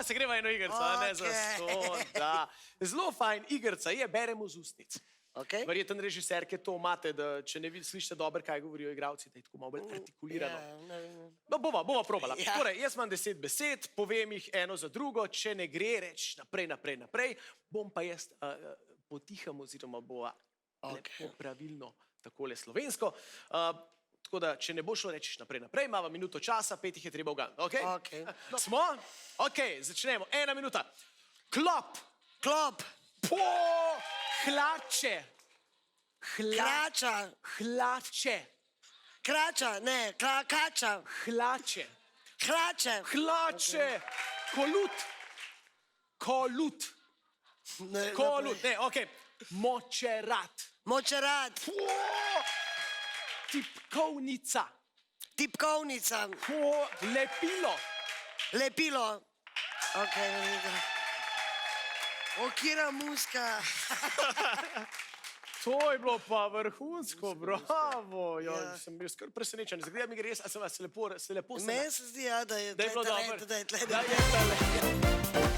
Se greva eno igrico, ne za ston, da. Zelo fajn igrica je, beremo z ustnic. Verjetno režiserke to imate, da če ne slišite dobro, kaj govorijo igralci, da je tako malo bolj artikulirano. No, bova probala. Torej, jaz imam 10 besed, povem jih eno za drugo, če ne gre, reč naprej, bom pa jaz potiham oziroma bova lepo pravilno takole slovensko. Tako da, če ne bo šlo, rečeš naprej, imamo minuto časa, 5 jih je treba uganiti, okej? Smo? Okej, začnemo, 1 minuta. Klop. Hlače. Krača. Hlače. Krača, ne, kača. Hlače. Hlače. Hlače. Kolut, ne, okej. Močerat. Tipkovnica. Lepilo. Okej, okira muska. To je bilo pa vrhunsko, bravo. Sem bil skoro presenečen. Zgleda mi gre res, a se lepo sem... Meni se zdi, da je bilo dobro. talent, da je tle. Da je talent.